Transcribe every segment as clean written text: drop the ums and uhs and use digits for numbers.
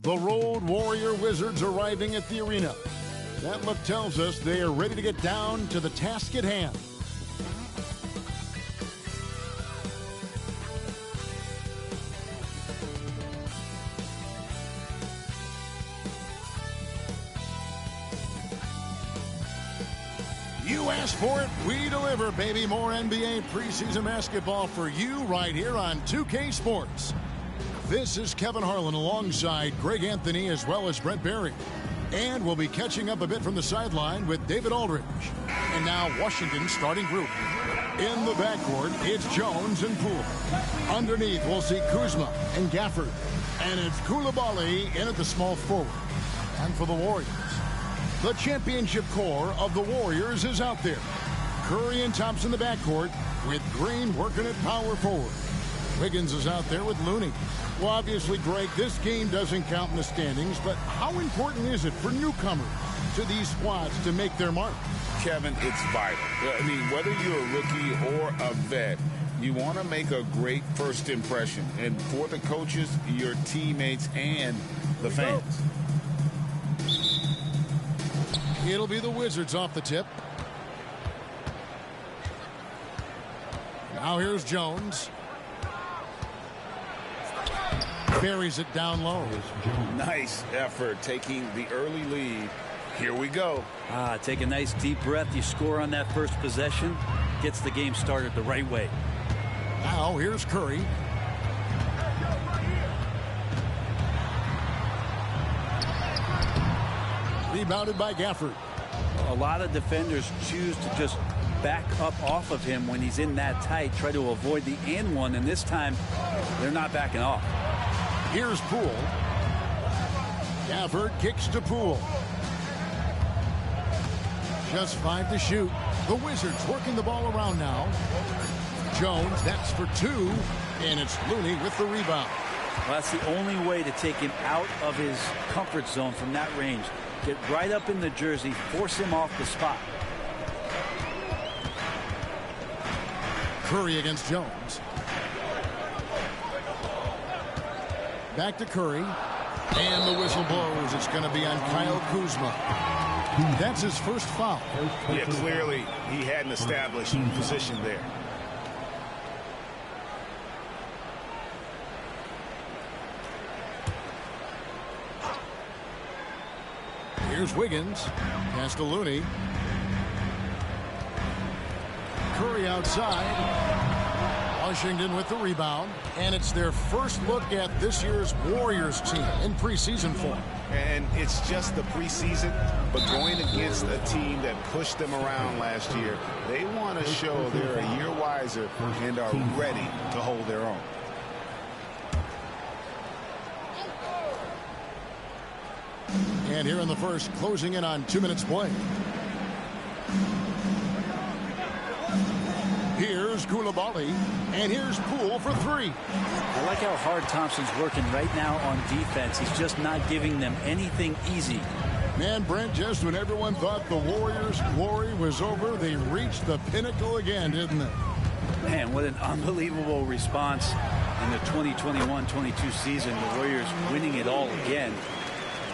The Road Warrior Wizards arriving at the arena. That look tells us they are ready to get down to the task at hand. You asked for it, we deliver, baby. More NBA preseason basketball for you right here on 2K Sports. This is Kevin Harlan alongside Greg Anthony as well as Brent Barry. And we'll be catching up a bit from the sideline with David Aldridge. And now Washington's starting group. In the backcourt, it's Jones and Poole. Underneath, we'll see Kuzma and Gafford. And it's Koulibaly in at the small forward. And for the Warriors, the championship core of the Warriors is out there. Curry and Thompson in the backcourt with Green working at power forward. Wiggins is out there with Looney. Well, obviously, Greg, this game doesn't count in the standings, but how important is it for newcomers to these squads to make their mark? Kevin, it's vital. I mean, whether you're a rookie or a vet, you want to make a great first impression. And for the coaches, your teammates, and the fans. It'll be the Wizards off the tip. Now here's Jones. Buries it down low. Nice effort taking the early lead. Here we go. Take a nice deep breath. You score on that first possession. Gets the game started the right way. Now here's Curry. Rebounded by Gafford. A lot of defenders choose to just back up off of him when he's in that tight, try to avoid the and one, and this time they're not backing off. Here's Poole. Gafford kicks to Poole. Just 5 to shoot. The Wizards working the ball around now. Jones, that's for 2, and it's Looney with the rebound. Well, that's the only way to take him out of his comfort zone from that range. Get right up in the jersey, force him off the spot. Curry against Jones. Back to Curry. And the whistle blows. It's going to be on Kyle Kuzma. That's his first foul. Yeah, clearly he hadn't established position there. Here's Wiggins. Pass to Looney. Curry outside. Washington with the rebound. And it's their first look at this year's Warriors team in preseason form. And it's just the preseason, but going against a team that pushed them around last year, they want to show they're a year wiser and are ready to hold their own. And here in the first, closing in on 2 minutes play. Here's Koulibaly, and here's Poole for 3. I like how hard Thompson's working right now on defense. He's just not giving them anything easy. Man, Brent, just when everyone thought the Warriors' glory was over, they reached the pinnacle again, didn't they? Man, what an unbelievable response in the 2021-22 season. The Warriors winning it all again.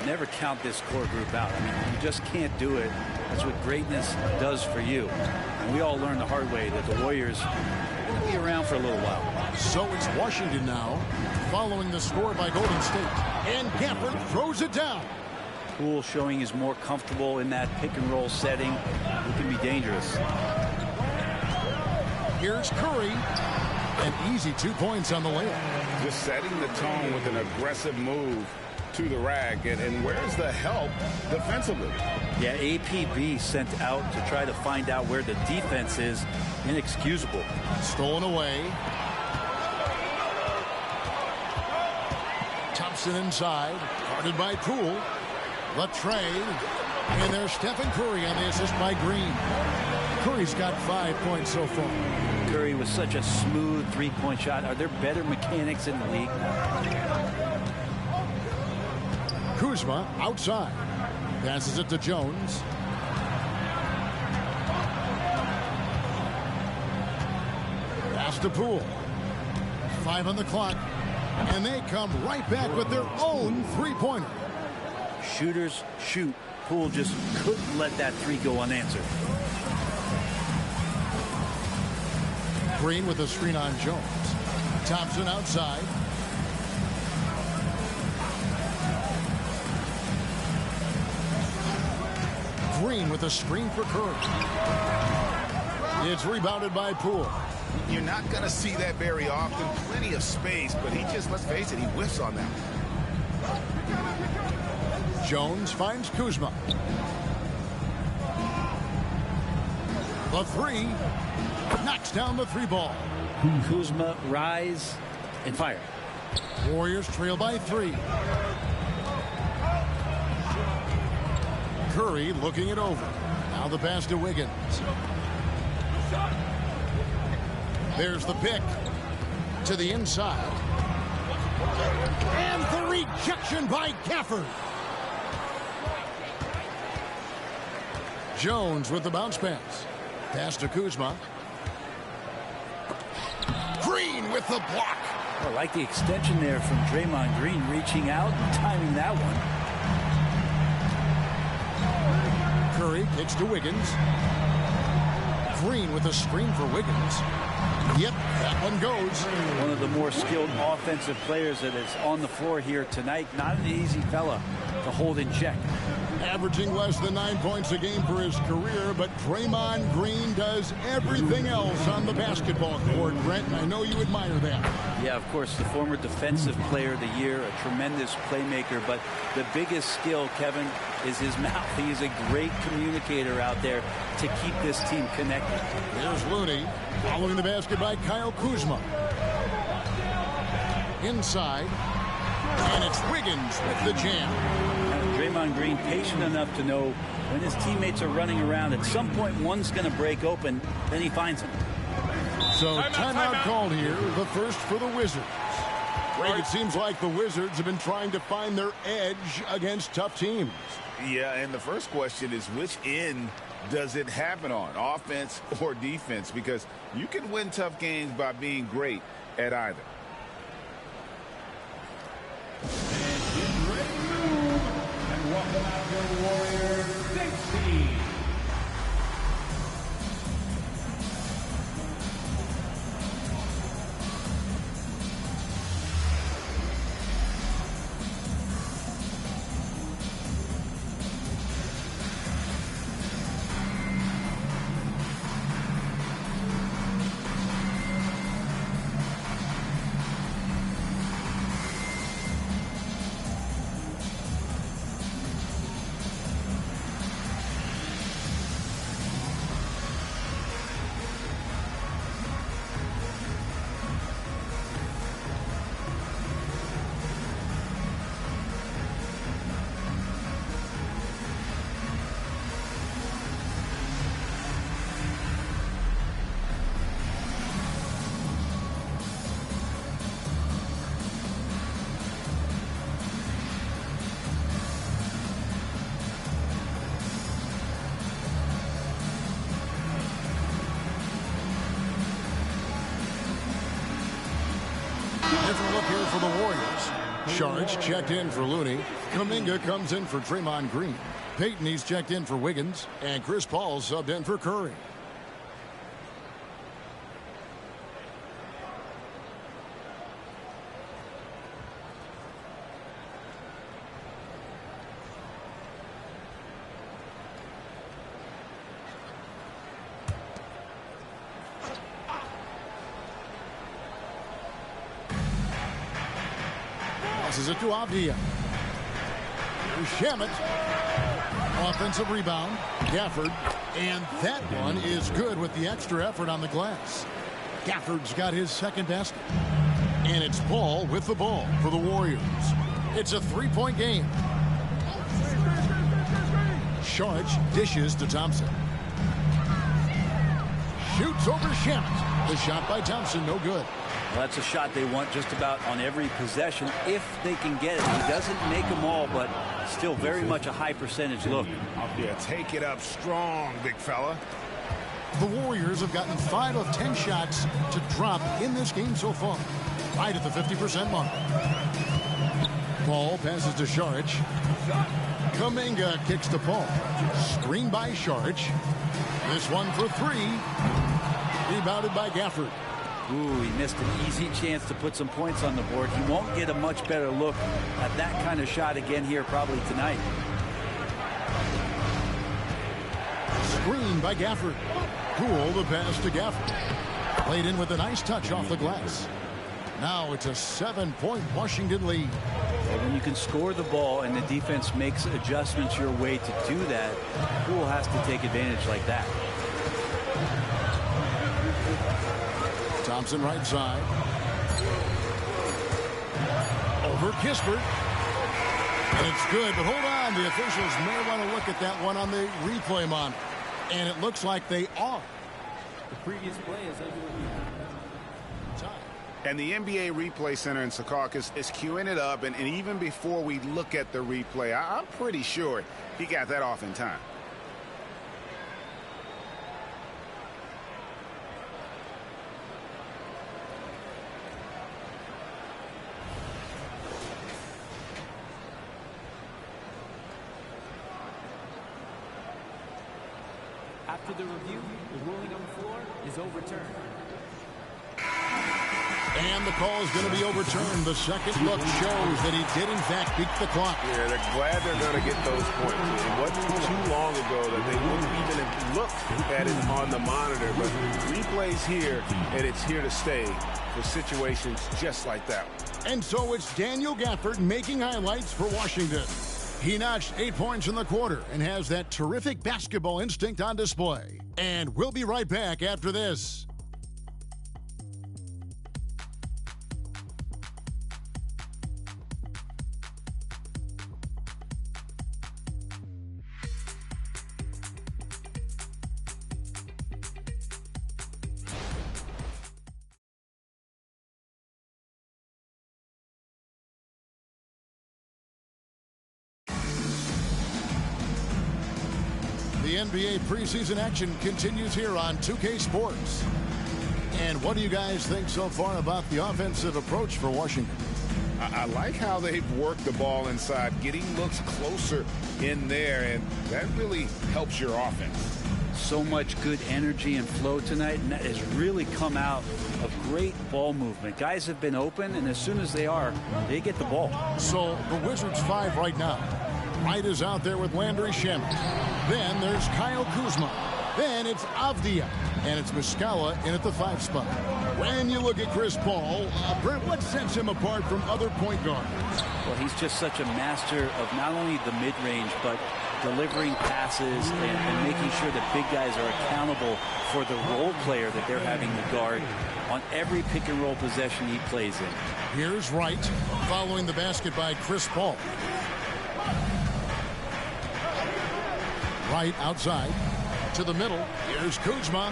Never count this core group out. I mean, you just can't do it. That's what greatness does for you. And we all learned the hard way that the Warriors are going to be around for a little while. So it's Washington now, following the score by Golden State. And Gafford throws it down. Poole showing he's more comfortable in that pick-and-roll setting. He can be dangerous. Here's Curry. An easy 2 points on the layup. Just setting the tone with an aggressive move to the rack, and where's the help defensively? Yeah, APB sent out to try to find out where the defense is. Inexcusable. Stolen away. Thompson inside, guarded by Poole. The trade, and there's Stephen Curry on the assist by Green. Curry's got 5 points so far. Curry with such a smooth three-point shot. Are there better mechanics in the league? Kuzma outside. Passes it to Jones. Pass to Poole. 5 on the clock. And they come right back with their own three-pointer. Shooters shoot. Poole just couldn't let that three go unanswered. Green with a screen on Jones. Thompson outside. Green with a screen for Curry. It's rebounded by Poole. You're not going to see that very often. Plenty of space, but he just, let's face it, he whiffs on that. Jones finds Kuzma. The three. Knocks down the three ball. Kuzma, rise and fire. Warriors trail by 3. Curry looking it over. Now the pass to Wiggins. There's the pick to the inside. And the rejection by Gafford. Jones with the bounce pass. Pass to Kuzma. Green with the block. I like the extension there from Draymond Green, reaching out and timing that one. Curry kicks to Wiggins. Green with a screen for Wiggins. Yep, that one goes. One of the more skilled offensive players that is on the floor here tonight. Not an easy fella to hold in check. Averaging less than 9 points a game for his career, but Draymond Green does everything else on the basketball court, Brent, and I know you admire that. Yeah, of course, the former defensive player of the year, a tremendous playmaker, but the biggest skill, Kevin, is his mouth. He is a great communicator out there to keep this team connected. There's Looney, following the basket by Kyle Kuzma. Inside, and it's Wiggins with the jam. Draymond Green patient enough to know when his teammates are running around, at some point one's going to break open, then he finds him. So timeout called here, the first for the Wizards. Greg, it seems like the Wizards have been trying to find their edge against tough teams. Yeah, and the first question is, which end does it happen on, offense or defense? Because you can win tough games by being great at either. Welcome out your Warriors 16. Different look here for the Warriors. Saric checked in for Looney. Kuminga comes in for Draymond Green. Payton, he's checked in for Wiggins. And Chris Paul subbed in for Curry. Passes it to Avdia. Here's Shamet. Offensive rebound. Gafford. And that one is good with the extra effort on the glass. Gafford's got his second basket. And it's Paul with the ball for the Warriors. It's a three-point game. Saric dishes to Thompson. Shoots over Shamet. The shot by Thompson, no good. Well, that's a shot they want just about on every possession if they can get it. He doesn't make them all, but still very much a high percentage look. Yeah, take it up strong, big fella. The Warriors have gotten 5 of 10 shots to drop in this game so far, right at the 50% mark. Ball passes to Šarić. Kuminga kicks to Paul. Screen by Šarić. This one for 3. Rebounded by Gafford. Ooh, he missed an easy chance to put some points on the board. He won't get a much better look at that kind of shot again here probably tonight. Screen by Gafford. Poole the pass to Gafford. Played in with a nice touch off the glass. Now it's a 7-point Washington lead. Well, when you can score the ball and the defense makes adjustments your way to do that, Poole has to take advantage like that. Thompson right side. Over Kispert. And it's good, but hold on. The officials may want to look at that one on the replay monitor. And it looks like they are. The previous play is under review. And the NBA Replay Center in Secaucus is queuing it up. And even before we look at the replay, I'm pretty sure he got that off in time. After the review, the ruling on the floor is overturned. And the call is going to be overturned. The second look shows that he did, in fact, beat the clock. Yeah, they're glad they're going to get those points. It wasn't too long ago that they wouldn't even have looked at it on the monitor. But replay's here, and it's here to stay for situations just like that. And so it's Daniel Gafford making highlights for Washington. He notched 8 points in the quarter and has that terrific basketball instinct on display. And we'll be right back after this. The NBA preseason action continues here on 2K Sports. And what do you guys think so far about the offensive approach for Washington? I like how they've worked the ball inside, getting looks closer in there, and that really helps your offense. So much good energy and flow tonight, and that has really come out of great ball movement. Guys have been open, and as soon as they are, they get the ball. So the Wizards 5 right now. Wright is out there with Landry Shamet. Then there's Kyle Kuzma. Then it's Avdia. And it's Muscala in at the 5 spot. When you look at Chris Paul, Brent, what sets him apart from other point guards? Well, he's just such a master of not only the mid-range, but delivering passes and making sure that big guys are accountable for the role player that they're having to guard on every pick-and-roll possession he plays in. Here's Wright following the basket by Chris Paul. Right outside to the middle. Here's Kuzma.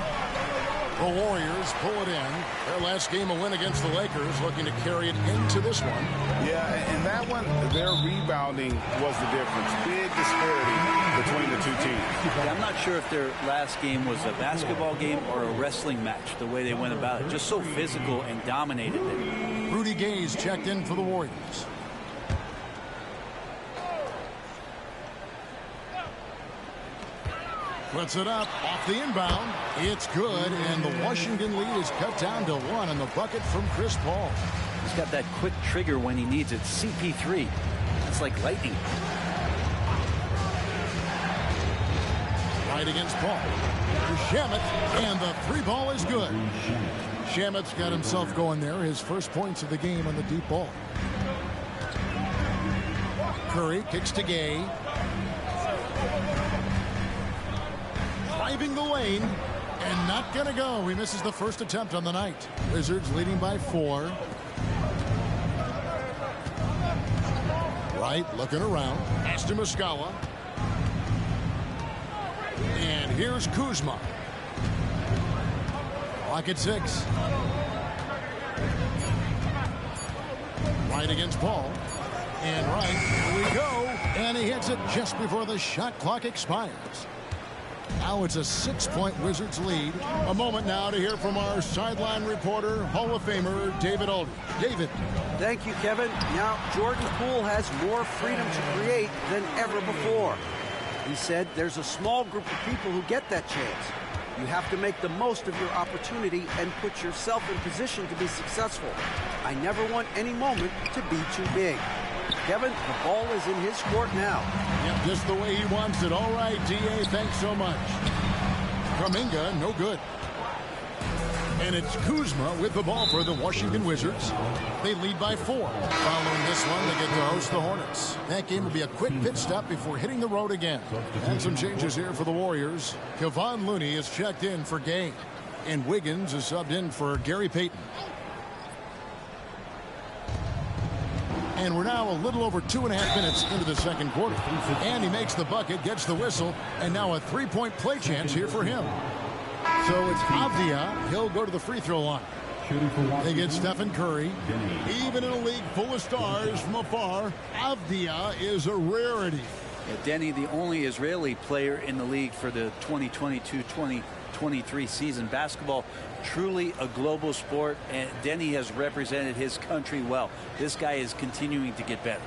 The Warriors pull it in. Their last game, a win against the Lakers, looking to carry it into this one. Yeah, and that one, their rebounding was the difference. Big disparity between the two teams. Yeah, I'm not sure if their last game was a basketball game or a wrestling match, the way they went about it. Just so physical and dominated it. Rudy Gay's checked in for the Warriors. Puts it up off the inbound. It's good, and the Washington lead is cut down to 1 on the bucket from Chris Paul. He's got that quick trigger when he needs it. CP3. That's like lightning. Right against Paul. Shamet, and the 3 ball is good. Shamet's got himself going there. His first points of the game on the deep ball. Curry kicks to Gay. Driving the lane and not gonna go. He misses the first attempt on the night. Wizards leading by 4. Wright looking around. Pass to Muscala. And here's Kuzma. Clock at 6. Wright against Paul. And Wright, here we go. And he hits it just before the shot clock expires. Now it's a 6-point Wizards lead. A moment now to hear from our sideline reporter, Hall of Famer David Aldridge. David. Thank you, Kevin. Now, Jordan Poole has more freedom to create than ever before. He said there's a small group of people who get that chance. You have to make the most of your opportunity and put yourself in position to be successful. I never want any moment to be too big. Kevin, the ball is in his court now. Yep, just the way he wants it. All right, D.A., thanks so much. Kuminga, no good. And it's Kuzma with the ball for the Washington Wizards. They lead by 4. Following this one, they get to host the Hornets. That game will be a quick pit stop before hitting the road again. And some changes here for the Warriors. Kevon Looney is checked in for Gay. And Wiggins is subbed in for Gary Payton. And we're now a little over 2.5 minutes into the second quarter. And he makes the bucket, gets the whistle, and now a 3-point play chance here for him. So it's Avdia. He'll go to the free throw line. They get Stephen Curry. Even in a league full of stars from afar, Avdia is a rarity. Yeah, Denny, the only Israeli player in the league for the 2022-2023 season. Basketball, truly a global sport, and Denny has represented his country well. This guy is continuing to get better.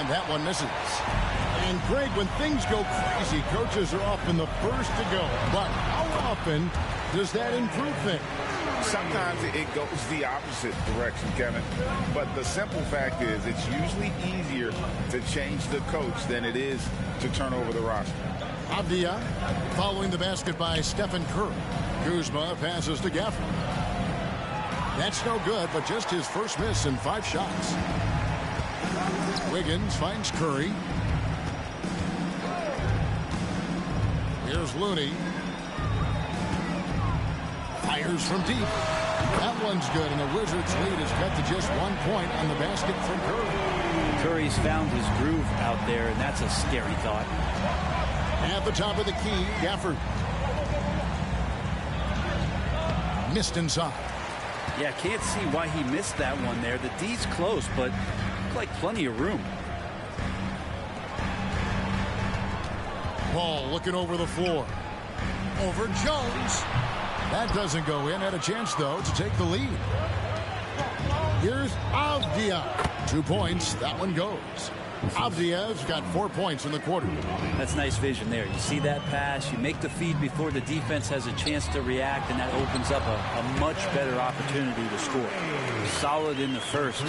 That one misses. And Greg, when things go crazy, coaches are often the first to go. But how often does that improve things? Sometimes it goes the opposite direction, Kevin. But the simple fact is it's usually easier to change the coach than it is to turn over the roster. Avdia following the basket by Stephen Curry. Kuzma passes to Gafford. That's no good, but just his first miss in 5 shots. Wiggins finds Curry. Here's Looney. Fires from deep. That one's good, and the Wizards' lead is cut to just 1 point on the basket from Curry. Curry's found his groove out there, and that's a scary thought. At the top of the key, Gafford. Missed inside. Yeah, can't see why he missed that one there. The D's close, but like plenty of room. Ball looking over the floor. Over Jones. That doesn't go in. Had a chance, though, to take the lead. Here's Avdia. 2 points. That one goes. Avdia's got 4 points in the quarter. That's nice vision there. You see that pass. You make the feed before the defense has a chance to react, and that opens up a much better opportunity to score. Solid in the first.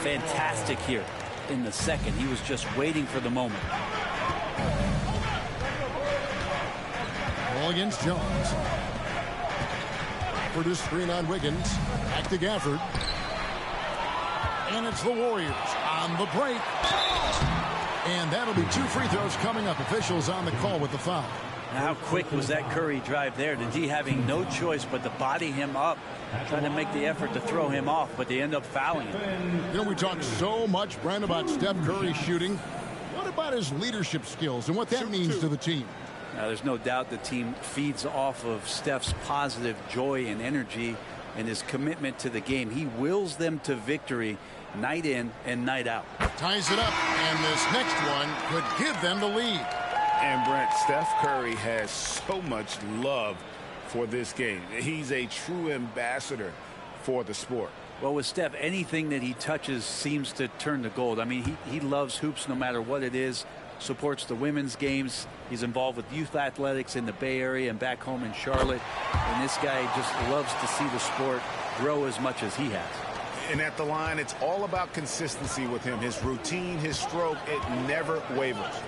Fantastic here in the second. He was just waiting for the moment. Ball against Jones. For the screen on Wiggins. Back to Gafford. And it's the Warriors on the break. And that'll be 2 free throws coming up. Officials on the call with the foul. How quick was that Curry drive there? The D having no choice but to body him up, trying to make the effort to throw him off, but they end up fouling him. You know, we talk so much, Brent, about Steph Curry shooting. What about his leadership skills and what that means to the team? Now, there's no doubt the team feeds off of Steph's positive joy and energy and his commitment to the game. He wills them to victory night in and night out. Ties it up, and this next one could give them the lead. And Brent, Steph Curry has so much love for this game. He's a true ambassador for the sport. Well, with Steph, anything that he touches seems to turn to gold. I mean, he loves hoops no matter what it is. Supports the women's games. He's involved with youth athletics in the Bay Area and back home in Charlotte. And this guy just loves to see the sport grow as much as he has. And at the line, it's all about consistency with him. His routine, his stroke, it never wavers.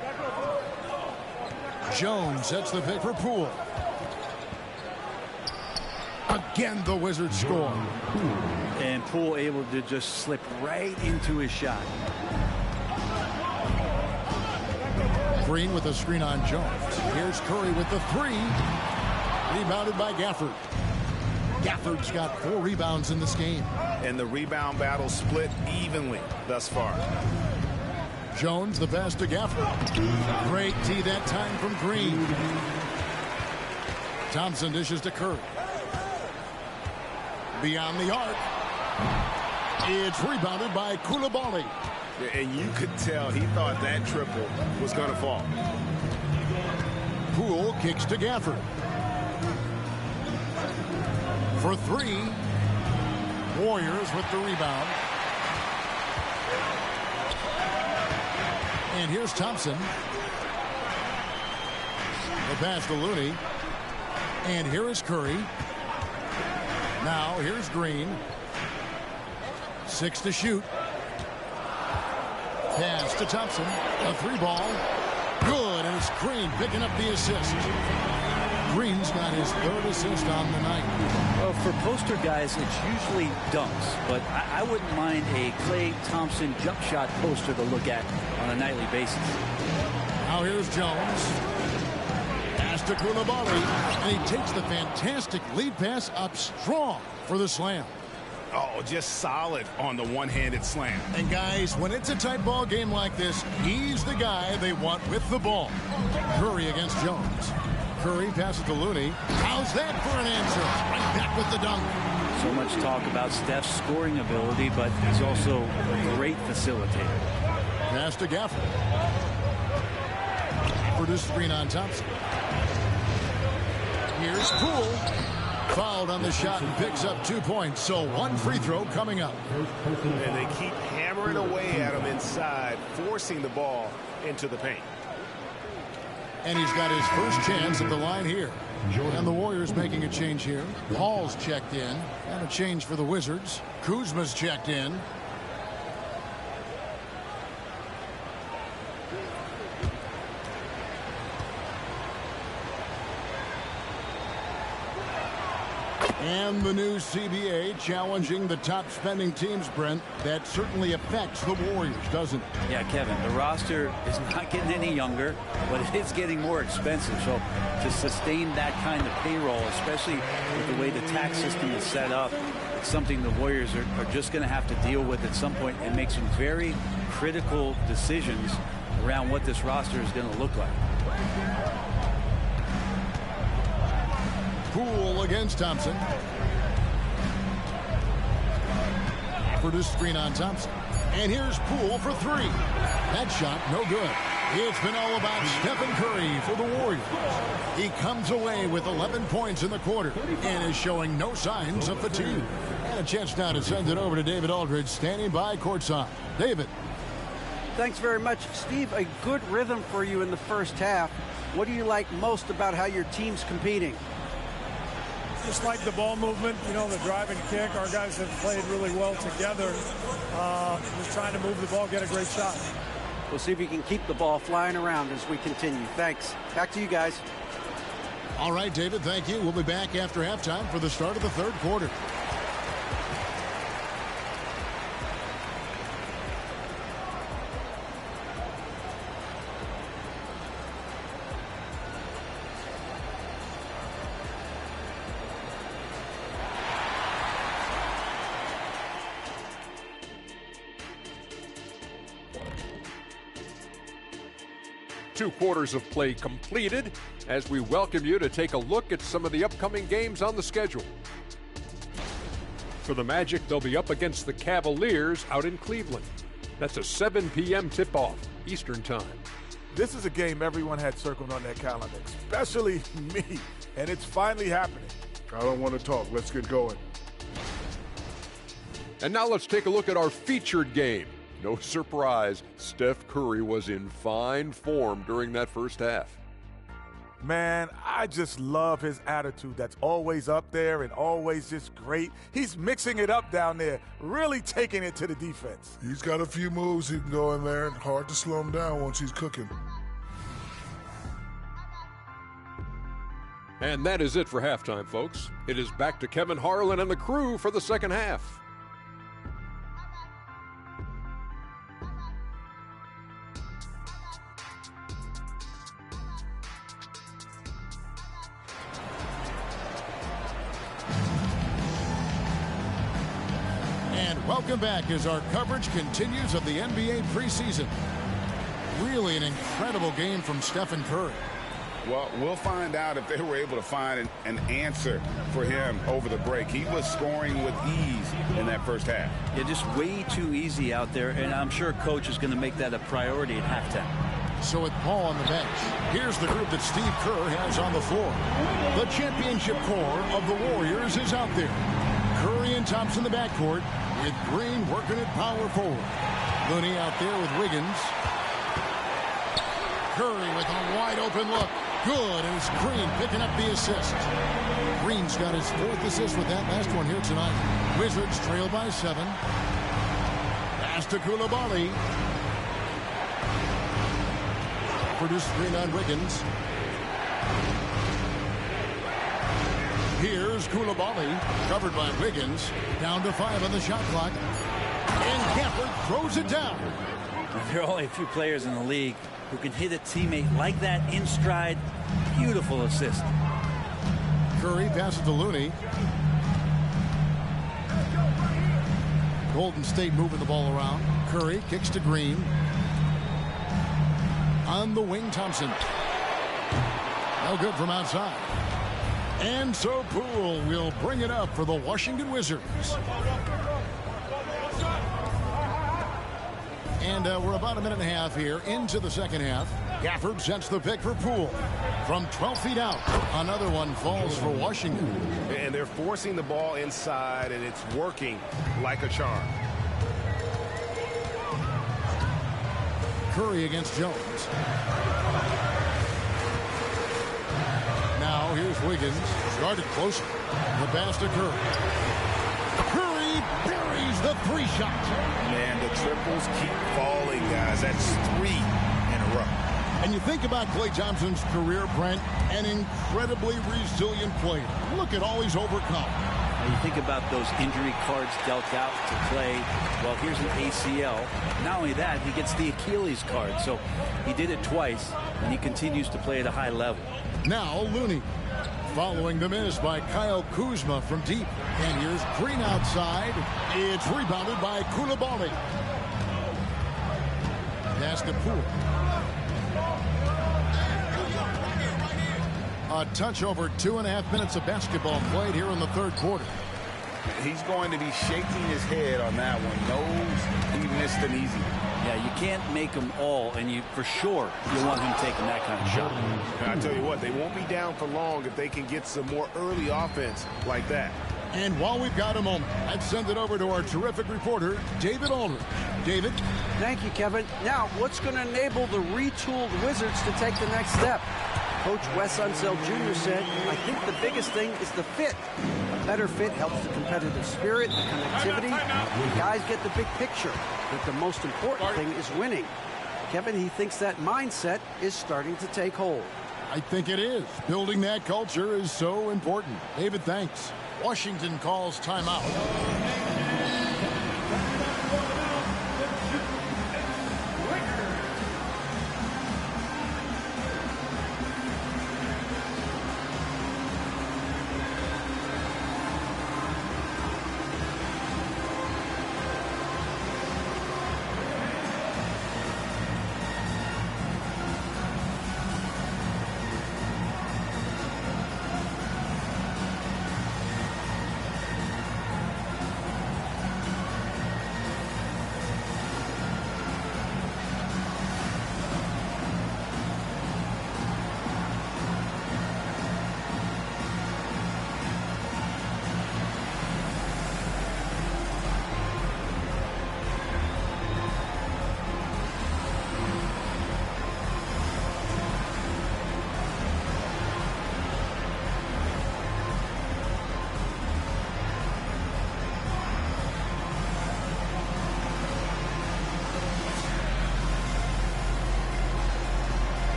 Jones sets the pick for Poole. Again, the Wizards score. And Poole able to just slip right into his shot. Green with a screen on Jones. Here's Curry with the 3. Rebounded by Gafford. Gafford's got 4 rebounds in this game. And the rebound battle split evenly thus far. Jones the pass to Gafford. Great tee that time from Green. Thompson dishes to Curry. Beyond the arc. It's rebounded by Coulibaly. And you could tell he thought that triple was going to fall. Poole kicks to Gafford. For three. Warriors with the rebound. And here's Thompson. The pass to Looney. And here is Curry. Now here's Green. 6 to shoot. Pass to Thompson. A three ball. Good. And it's Green picking up the assist. Green's got his third assist on the night. Well, for poster guys, it's usually dunks, but I wouldn't mind a Klay Thompson jump shot poster to look at on a nightly basis. Now here's Jones. Pass to Coulibaly, and he takes the fantastic lead pass up strong for the slam. Oh, just solid on the one-handed slam. And guys, when it's a tight ball game like this, he's the guy they want with the ball. Curry against Jones. Curry passes to Looney. How's that for an answer? Right back with the dunk. So much talk about Steph's scoring ability, but he's also a great facilitator. Pass to Gafford. Gafford is screen on Thompson. Here's Poole. Fouled on the shot and picks up 2 points. So one free throw coming up. And they keep hammering away at him inside, forcing the ball into the paint. And he's got his first chance at the line here. And the Warriors making a change here. Hall's checked in. And a change for the Wizards. Kuzma's checked in. And the new CBA challenging the top spending teams, Brent. That certainly affects the Warriors, doesn't it? Yeah, Kevin, the roster is not getting any younger, but it is getting more expensive. So to sustain that kind of payroll, especially with the way the tax system is set up, it's something the Warriors are just going to have to deal with at some point and make some very critical decisions around what this roster is going to look like. Poole against Thompson. For the screen on Thompson. And here's Poole for three. That shot, no good. It's been all about Stephen Curry for the Warriors. He comes away with 11 points in the quarter and is showing no signs of fatigue. And a chance now to send it over to David Aldridge, standing by courtside. David. Thanks very much, Steve. A good rhythm for you in the first half. What do you like most about how your team's competing? Just like the ball movement, you know, the drive and kick. Our guys have played really well together. Just trying to move the ball, get a great shot. We'll see if you can keep the ball flying around as we continue. Thanks. Back to you guys. All right, David, thank you. We'll be back after halftime for the start of the third quarter. Two quarters of play completed as we welcome you to take a look at some of the upcoming games on the schedule. For the Magic, they'll be up against the Cavaliers out in Cleveland. That's a 7 p.m. tip-off Eastern Time. This is a game everyone had circled on their calendar, especially me, and it's finally happening. I don't want to talk. Let's get going. And now let's take a look at our featured game. No surprise, Steph Curry was in fine form during that first half. Man, I just love his attitude. That's always up there and always just great. He's mixing it up down there, really taking it to the defense. He's got a few moves he can go in there. Hard to slow him down once he's cooking. And that is it for halftime, folks. It is back to Kevin Harlan and the crew for the second half. Welcome back as our coverage continues of the NBA preseason. Really an incredible game from Stephen Curry. Well, we'll find out if they were able to find an answer for him over the break. He was scoring with ease in that first half. Yeah, just way too easy out there, and I'm sure coach is going to make that a priority at halftime. So with Paul on the bench, here's the group that Steve Kerr has on the floor. The championship core of the Warriors is out there. Curry and Thompson in the backcourt, with Green working at power forward. Looney out there with Wiggins. Curry with a wide open look. Good, and it's Green picking up the assist. Green's got his 4th assist with that last one here tonight. Wizards trail by 7. Pass to Coulibaly. Produced Green on Wiggins. Here's Coulibaly, covered by Wiggins. Down to 5 on the shot clock. And Gafford throws it down. There are only a few players in the league who can hit a teammate like that in stride. Beautiful assist. Curry passes to Looney. Golden State moving the ball around. Curry kicks to Green. On the wing, Thompson. No good from outside. And so Poole will bring it up for the Washington Wizards. And we're about a minute and a half here into the second half. Gafford sets the pick for Poole. From 12 feet out, another one falls for Washington. And they're forcing the ball inside, and it's working like a charm. Curry against Jones. Now here's Wiggins. Started closer. The pass to Curry. Curry buries the 3-shot. Man, the triples keep falling, guys. That's 3 in a row. And you think about Klay Thompson's career, Brent, an incredibly resilient player. Look at all he's overcome. You think about those injury cards dealt out to Klay. Well, here's an ACL. Not only that, he gets the Achilles card. So he did it twice, and he continues to play at a high level. Now Looney. Following the miss by Kyle Kuzma from deep. And here's Green outside. It's rebounded by Coulibaly. Pass to Poole. A touch over 2.5 minutes of basketball played here in the third quarter. He's going to be shaking his head on that one. Knows he missed an easy one. Yeah, you can't make them all, and you for sure you want him taking that kind of shot. And I tell you what, they won't be down for long if they can get some more early offense like that. And while we've got a moment, I'd send it over to our terrific reporter, David Aldridge. David? Thank you, Kevin. Now, what's going to enable the retooled Wizards to take the next step? Coach Wes Unseld Jr. said, I think the biggest thing is the fit. A better fit helps the competitive spirit, the connectivity. The guys get the big picture. But the most important thing is winning. Kevin, he thinks that mindset is starting to take hold. I think it is. Building that culture is so important. David, thanks. Washington calls timeout.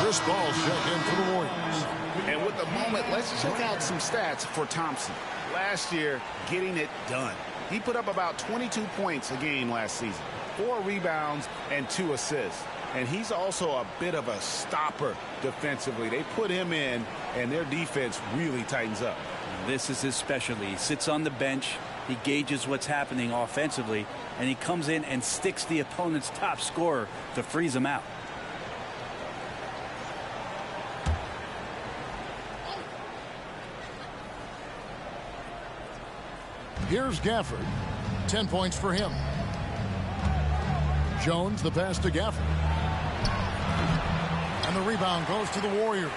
This ball check in for the Warriors. And with the moment, let's check out some stats for Thompson. Last year, getting it done. He put up about 22 points a game last season, 4 rebounds and 2 assists. And he's also a bit of a stopper defensively. They put him in, and their defense really tightens up. This is his specialty. He sits on the bench, He gauges what's happening offensively, and he comes in and sticks the opponent's top scorer to freeze him out. Here's Gafford. 10 points for him. Jones, the pass to Gafford. And the rebound goes to the Warriors.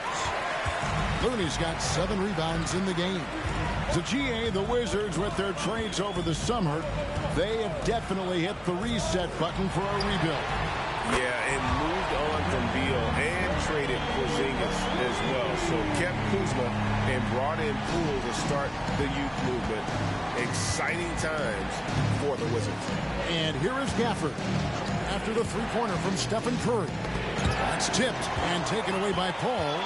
Looney's got 7 rebounds in the game. To GA, the Wizards, with their trades over the summer, they have definitely hit the reset button for a rebuild. Yeah, and moved on from Beal and traded Porzingis as well. So kept Kuzma and brought in Poole to start the youth movement. Exciting times for the Wizards. And here is Gafford after the three-pointer from Stephen Curry. That's tipped and taken away by Paul.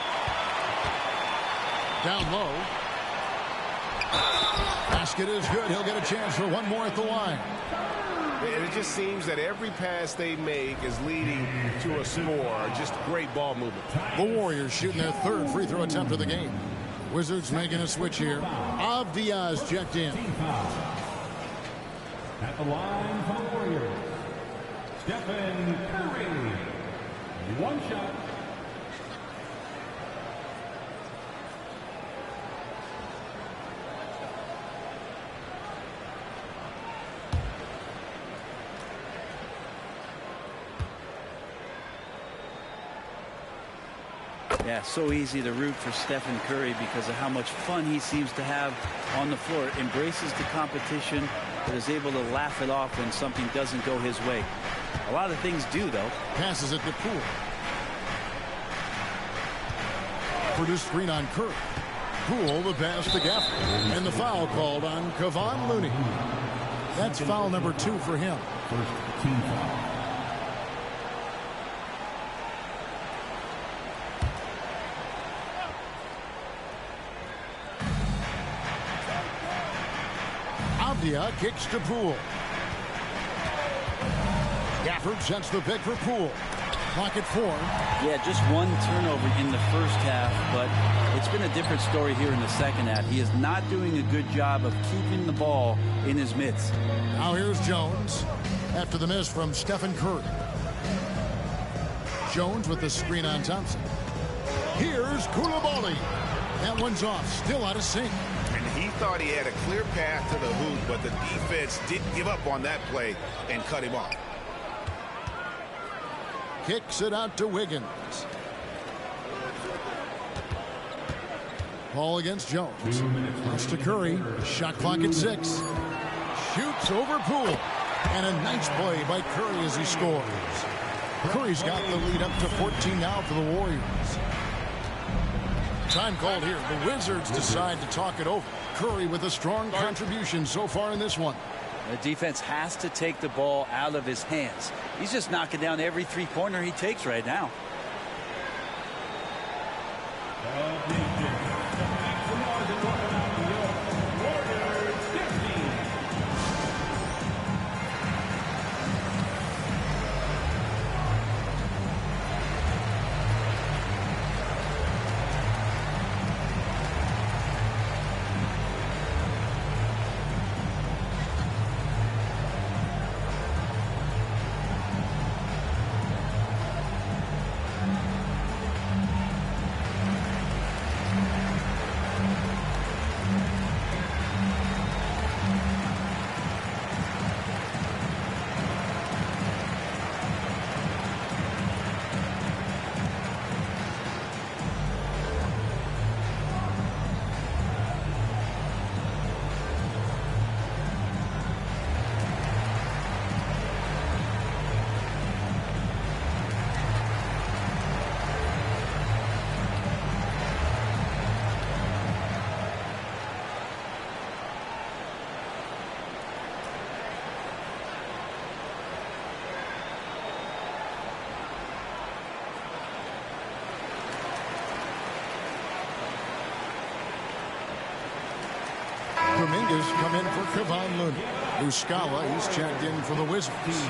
Down low. Basket is good. He'll get a chance for one more at the line. And it just seems that every pass they make is leading to a score. Just great ball movement. The Warriors shooting their 3rd free throw attempt of the game. Wizards making a switch here. Avdia's checked in. At the line for the Warriors, Stephen Curry. One shot. Yeah, so easy to root for Stephen Curry because of how much fun he seems to have on the floor. Embraces the competition, but is able to laugh it off when something doesn't go his way. A lot of things do, though. Passes it to Poole. Produced screen on Curry. Poole, the pass to Gafford. And the foul called on Kevon Looney. That's foul number 2 for him. First team foul. Avdia kicks to Poole. Gafford sets the pick for Poole. Clock at 4. Yeah, just one turnover in the first half, but it's been a different story here in the second half. He is not doing a good job of keeping the ball in his mitts. Now here's Jones after the miss from Stephen Curry. Jones with the screen on Thompson. Here's Koulibaly. That one's off, still out of sync. And he thought he had a clear path to the hoop, but the defense didn't give up on that play and cut him off. Kicks it out to Wiggins. Ball against Jones. Pass to Curry. Shot clock at 6. Shoots over Poole. And a nice play by Curry as he scores. Curry's got the lead up to 14 now for the Warriors. Time called here. The Wizards decide to talk it over. Curry with a strong contribution so far in this one. The defense has to take the ball out of his hands. He's just knocking down every three-pointer he takes right now. Dominguez come in for Kevon Looney. Muscala, he's checked in for the Wizards.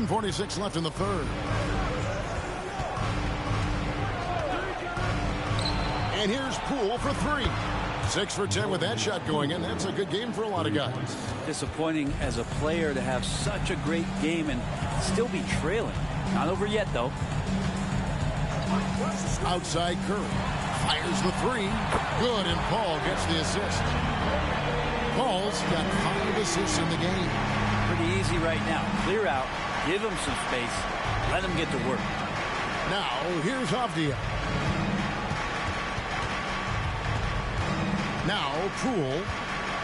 1:46 left in the third. And here's Poole for three. 6 for 10 with that shot going in. That's a good game for a lot of guys. Disappointing as a player to have such a great game and still be trailing. Not over yet, though. Outside Curry. Fires the three. Good, and Paul gets the assist. Paul's got 5 assists in the game. Pretty easy right now. Clear out. Give him some space. Let him get to work. Now, here's Avdia. Now, Poole.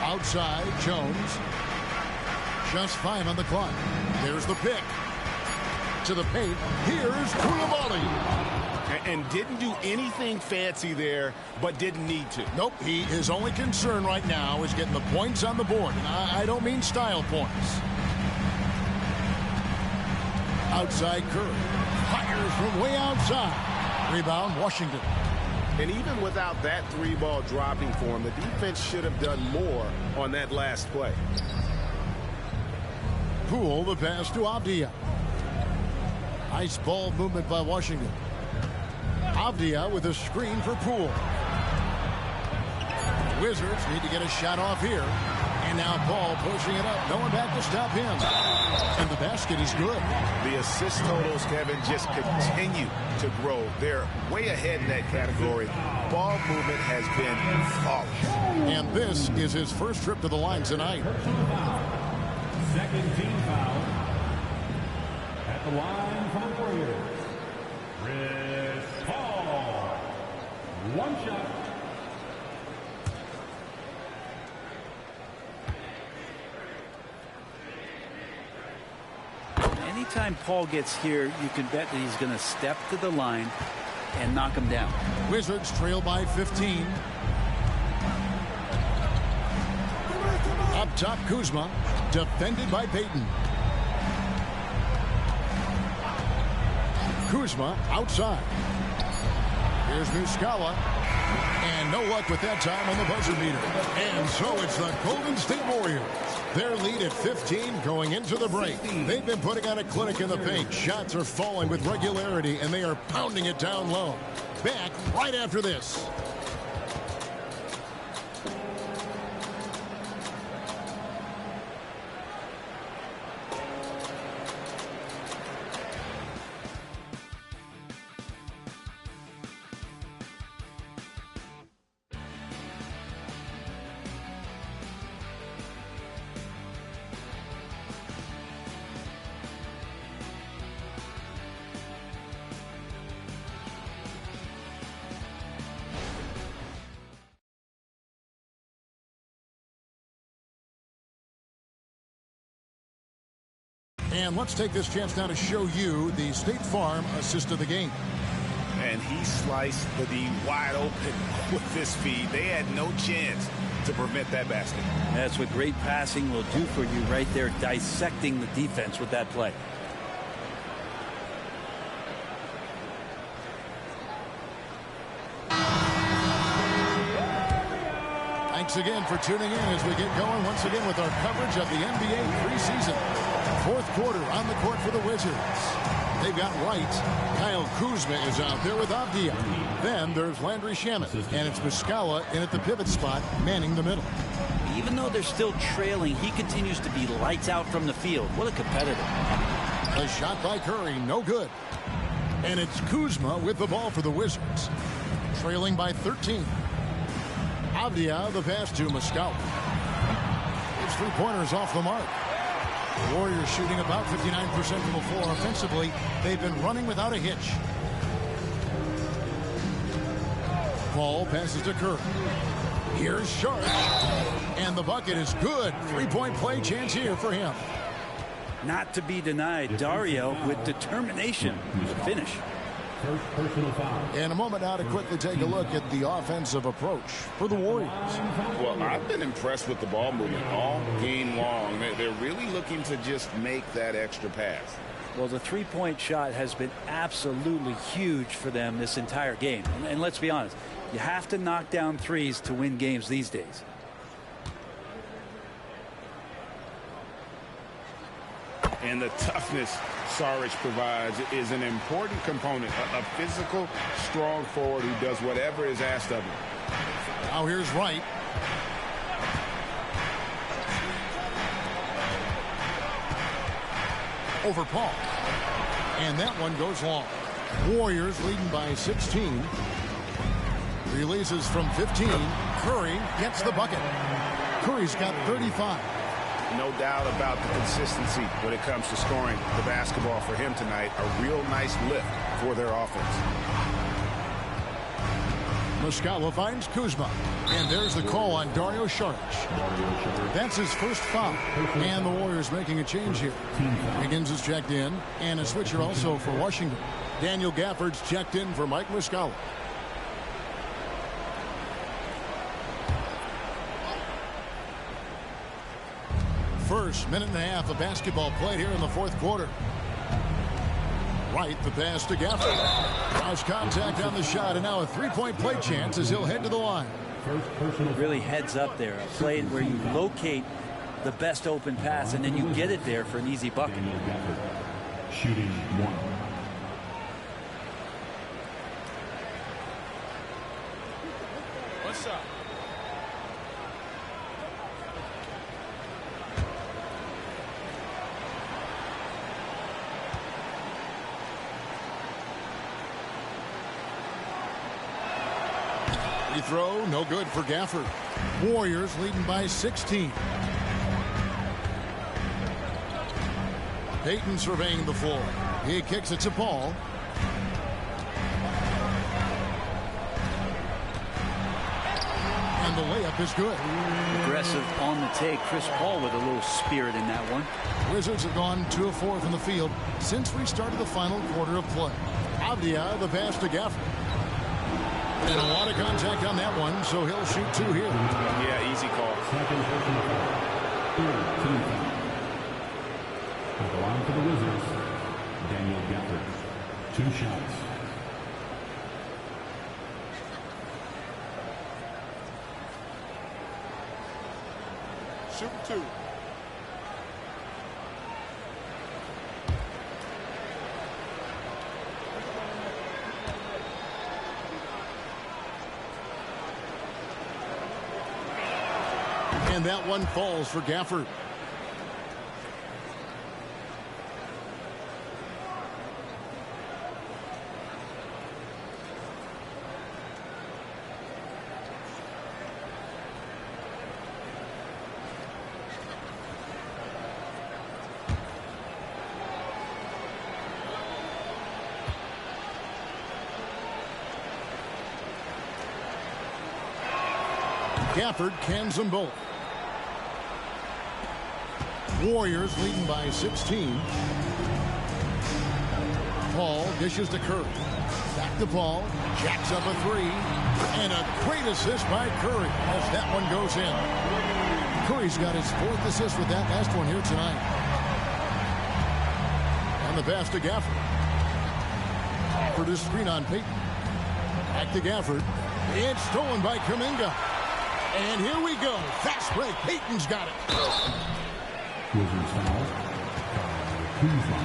Outside, Jones. Just 5 on the clock. There's the pick. To the paint. Here's Koulibaly. And didn't do anything fancy there, but didn't need to. Nope. His only concern right now is getting the points on the board. And I don't mean style points. Outside Curry. Fires from way outside. Rebound, Washington. And even without that 3-ball dropping for him, the defense should have done more on that last play. Poole, the pass to Avdia. Nice ball movement by Washington. Avdia with a screen for Poole. Wizards need to get a shot off here. And now Paul pushing it up. No one back to stop him. And the basket is good. The assist totals, Kevin, just continue to grow. They're way ahead in that category. Ball movement has been flawless. And this is his first trip to the line tonight. Second team foul. At the line for the Warriors, Chris Paul. One shot. Anytime Paul gets here, you can bet that he's going to step to the line and knock him down. Wizards trail by 15. Up top, Kuzma. Defended by Payton. Kuzma outside. Here's Muscala. And no luck with that time on the buzzer beater. And so it's the Golden State Warriors. Their lead at 15 going into the break. They've been putting on a clinic in the paint. Shots are falling with regularity, and they are pounding it down low. Back right after this. And let's take this chance now to show you the State Farm assist of the game. And he sliced the D wide open with this feed. They had no chance to prevent that basket. That's what great passing will do for you right there, dissecting the defense with that play. Thanks again for tuning in as we get going once again with our coverage of the NBA preseason. Fourth quarter on the court for the Wizards. They've got Wright. Kyle Kuzma is out there with Avdia. Then there's Landry Shamet. And it's Muscala in at the pivot spot, manning the middle. Even though they're still trailing, he continues to be lights out from the field. What a competitor. A shot by Curry, no good. And it's Kuzma with the ball for the Wizards. Trailing by 13. Avdia, the pass to Muscala. His three-pointers off the mark. The Warriors shooting about 59% from the floor offensively. They've been running without a hitch. Paul passes to Curry. Here's Sharp. And the bucket is good. Three-point play chance here for him. Not to be denied. Dario with determination to finish. First personal foul. In a moment now to quickly take a look at the offensive approach for the Warriors. Well, I've been impressed with the ball movement all game long. They're really looking to just make that extra pass. Well, the three-point shot has been absolutely huge for them this entire game. And let's be honest, you have to knock down threes to win games these days. And the toughness Saric provides is an important component. A physical, strong forward who does whatever is asked of him. Now here's Wright. Over Paul. And that one goes long. Warriors leading by 16. Releases from 15. Curry gets the bucket. Curry's got 35. No doubt about the consistency when it comes to scoring the basketball for him tonight. A real nice lift for their offense. Muscala finds Kuzma. And there's the call on Dario Saric. That's his first foul. And the Warriors making a change here. Higgins is checked in. And a switcher also for Washington. Daniel Gafford's checked in for Mike Muscala. First minute and a half of basketball played here in the fourth quarter. Wright, the pass to Gafford. Cross contact on the shot, and now a three-point play chance as he'll head to the line. Really heads up there. A play where you locate the best open pass, and then you get it there for an easy bucket. Shooting one. What's up? Free throw, no good for Gafford. Warriors leading by 16. Payton surveying the floor. He kicks it to Paul. And the layup is good. Aggressive on the take. Chris Paul with a little spirit in that one. Wizards have gone 2 of 4 from the field since we started the final quarter of play. Avdia, the pass to Gafford. And a lot of contact on that one, so he'll shoot 2 here. Yeah, easy call. Second personal foul. Third team foul. At the line for the Wizards, Daniel Gafford. 2 shots. Shoot 2. And that one falls for Gafford. Gafford cans them both. Warriors leading by 16. Paul dishes to Curry. Back to Paul. Jacks up a 3. And a great assist by Curry as that one goes in. Curry's got his 4th assist with that last one here tonight. And the pass to Gafford. For the screen on Payton. Back to Gafford. It's stolen by Kuminga. And here we go. Fast break. Payton's got it. Wizards foul. Kuzma.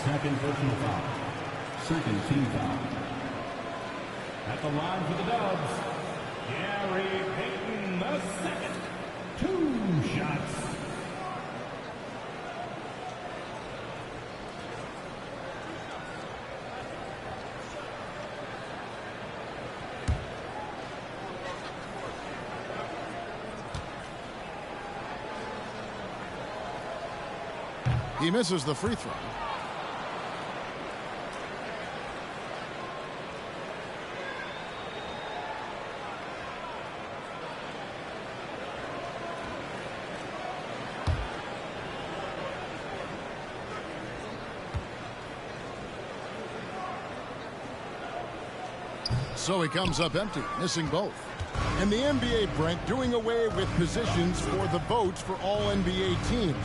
Second personal foul. Second team foul. At the line for the Dubs, Gary Payton the second. 2 shots. He misses the free throw. So he comes up empty, missing both. And the NBA, Brent, doing away with positions for the votes for all NBA teams.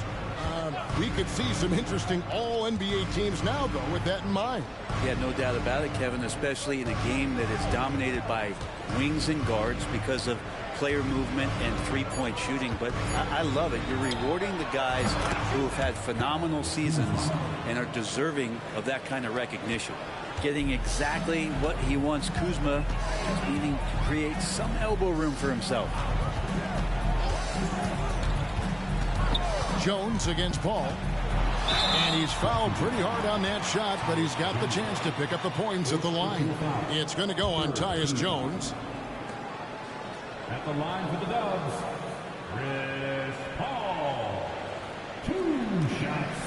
We could see some interesting all-NBA teams now, though, with that in mind. Yeah, no doubt about it, Kevin, especially in a game that is dominated by wings and guards because of player movement and three-point shooting. But I love it. You're rewarding the guys who have had phenomenal seasons and are deserving of that kind of recognition. Getting exactly what he wants. Kuzma is needing to create some elbow room for himself. Jones against Paul. And he's fouled pretty hard on that shot, but he's got the chance to pick up the points at the line. It's going to go on Tyus Jones. At the line for the Dubs, Chris Paul. 2 shots.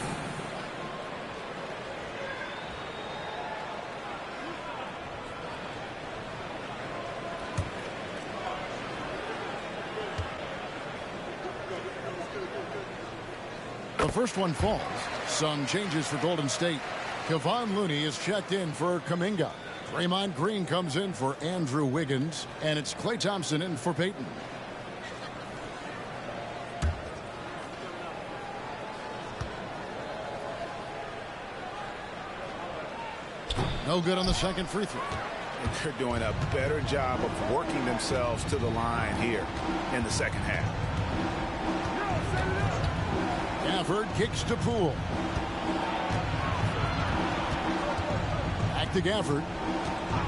The first one falls. Some changes for Golden State. Kevon Looney is checked in for Kuminga. Draymond Green comes in for Andrew Wiggins. And it's Klay Thompson in for Peyton. No good on the second free throw. And they're doing a better job of working themselves to the line here in the second half. Gafford kicks to Poole. Back to Gafford.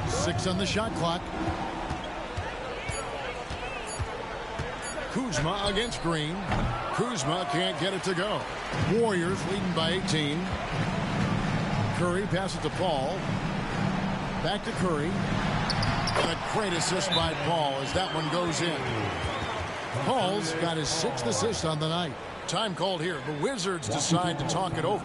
6 on the shot clock. Kuzma against Green. Kuzma can't get it to go. Warriors leading by 18. Curry passes to Paul. Back to Curry. And a great assist by Paul as that one goes in. Paul's got his 6th assist on the night. Time called here. The Wizards decide to talk it over.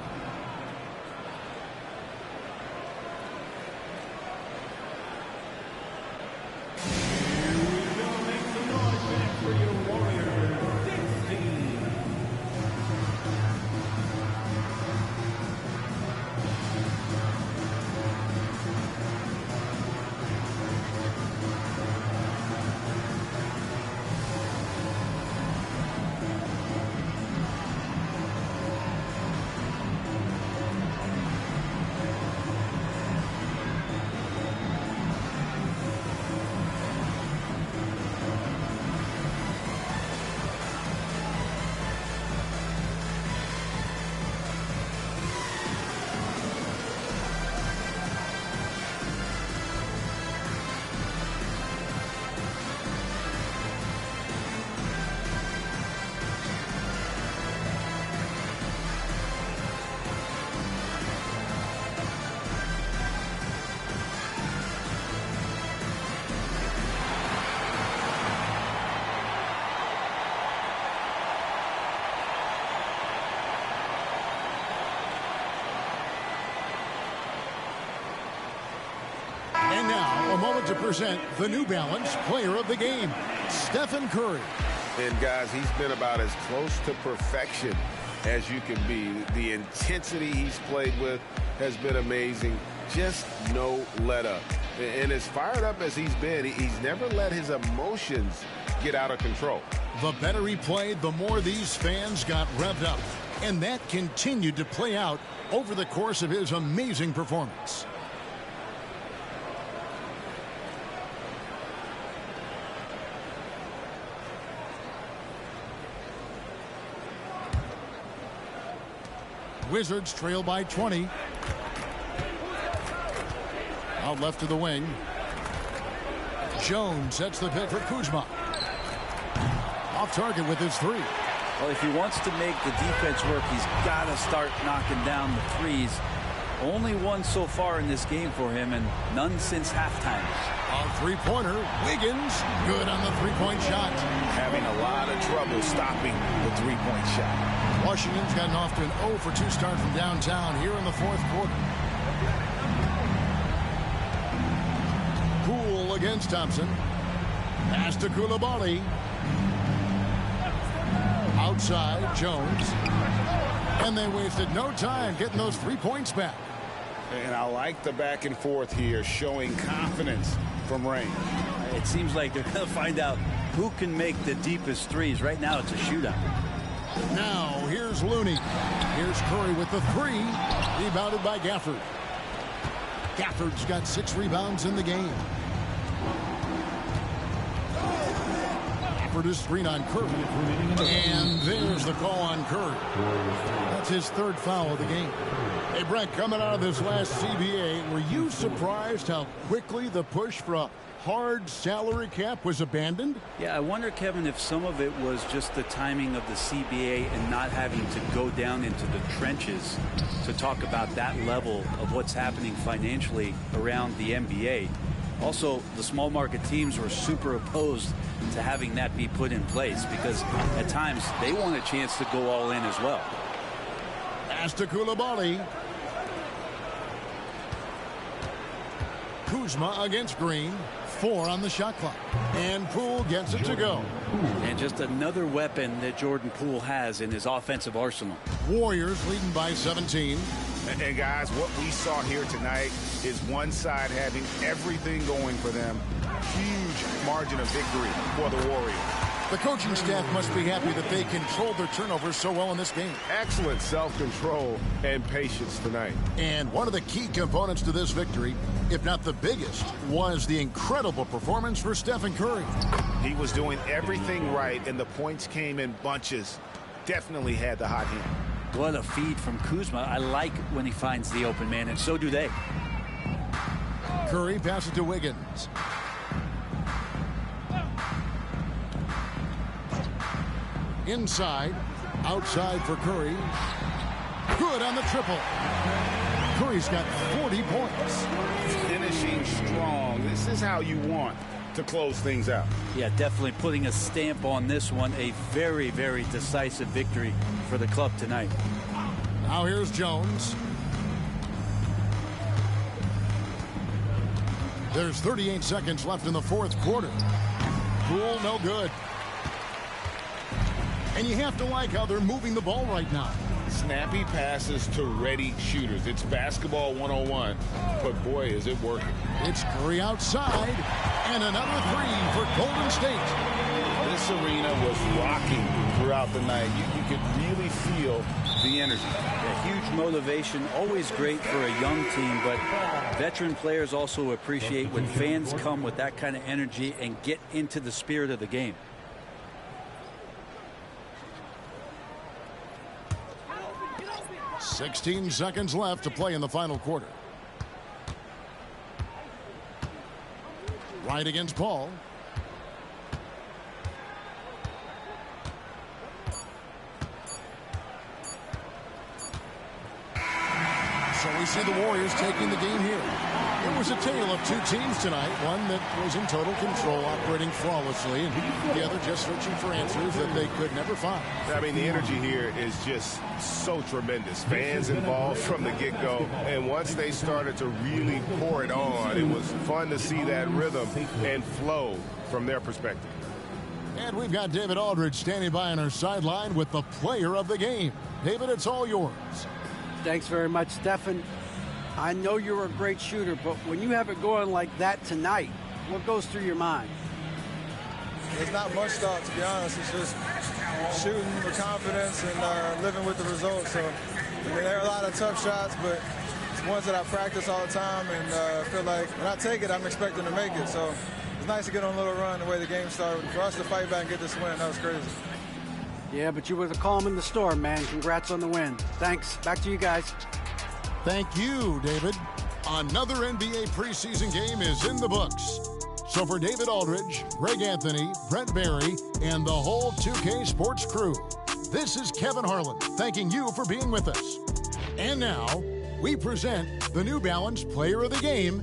And now, a moment to present the New Balance Player of the Game, Stephen Curry. And, guys, he's been about as close to perfection as you can be. The intensity he's played with has been amazing. Just no let-up. And as fired up as he's been, he's never let his emotions get out of control. The better he played, the more these fans got revved up. And that continued to play out over the course of his amazing performance. Wizards trail by 20. Out left to the wing. Jones sets the pick for Kuzma. Off target with his 3. Well, if he wants to make the defense work, he's got to start knocking down the threes. Only one so far in this game for him, and none since halftime. A three-pointer. Wiggins, good on the three-point shot. Having a lot of trouble stopping the three-point shot. Washington's gotten off to an 0 for 2 start from downtown here in the 4th quarter. Poole against Thompson. Pass to Koulibaly. Outside, Jones. And they wasted no time getting those 3 points back. And I like the back and forth here, showing confidence from range. It seems like they're going to find out who can make the deepest threes. Right now, it's a shootout. Now, here's Looney. Here's Curry with the three. Rebounded by Gafford. Gafford's got 6 rebounds in the game. Gafford is screen on Curry. And there's the call on Curry. That's his 3rd foul of the game. Hey, Brent, coming out of this last CBA, were you surprised how quickly the push for a hard salary cap was abandoned? Yeah, I wonder, Kevin, if some of it was just the timing of the CBA and not having to go down into the trenches to talk about that level of what's happening financially around the NBA. Also, the small market teams were super opposed to having that be put in place because at times they want a chance to go all in as well. Pass to Coulibaly. Kuzma against Green. 4 on the shot clock. And Poole gets it to go. And just another weapon that Jordan Poole has in his offensive arsenal. Warriors leading by 17. And guys, what we saw here tonight is one side having everything going for them. Huge margin of victory for the Warriors. The coaching staff must be happy that they controlled their turnovers so well in this game. Excellent self-control and patience tonight. And one of the key components to this victory, if not the biggest, was the incredible performance for Stephen Curry. He was doing everything right, and the points came in bunches. Definitely had the hot hand. What a feed from Kuzma. I like when he finds the open man, and so do they. Curry passes to Wiggins. Inside, outside for Curry. Good on the triple. Curry's got 40 points. Finishing strong. This is how you want to close things out. Yeah, definitely putting a stamp on this one. A very, very decisive victory for the club tonight. Now here's Jones. There's 38 seconds left in the 4th quarter. Poole, no good. And you have to like how they're moving the ball right now. Snappy passes to ready shooters. It's basketball 101, but boy, is it working. It's Curry outside, and another 3 for Golden State. This arena was rocking throughout the night. You could really feel the energy. A huge motivation, always great for a young team, but veteran players also appreciate when fans come with that kind of energy and get into the spirit of the game. "16 seconds left to play in the final quarter. Right against Paul. So we see the Warriors taking the game here. It was a tale of 2 teams tonight. One that was in total control, operating flawlessly, and the other just searching for answers that they could never find. I mean, the energy here is just so tremendous. Fans involved from the get-go, and once they started to really pour it on, it was fun to see that rhythm and flow from their perspective. And we've got David Aldridge standing by on our sideline with the player of the game. David, it's all yours. Thanks very much, Stephen. I know you're a great shooter, but when you have it going like that tonight, what goes through your mind? There's not much thought, to be honest. It's just shooting with confidence and living with the results. So, I mean, there are a lot of tough shots, but it's ones that I practice all the time, and feel like when I take it, I'm expecting to make it. So it's nice to get on a little run the way the game started. For us to fight back and get this win, that was crazy. Yeah, but you were the calm in the storm, man. Congrats on the win. Thanks. Back to you guys. Thank you, David. Another NBA preseason game is in the books. So for David Aldridge, Greg Anthony, Brent Barry, and the whole 2K Sports crew, this is Kevin Harlan thanking you for being with us. And now, we present the New Balance Player of the Game,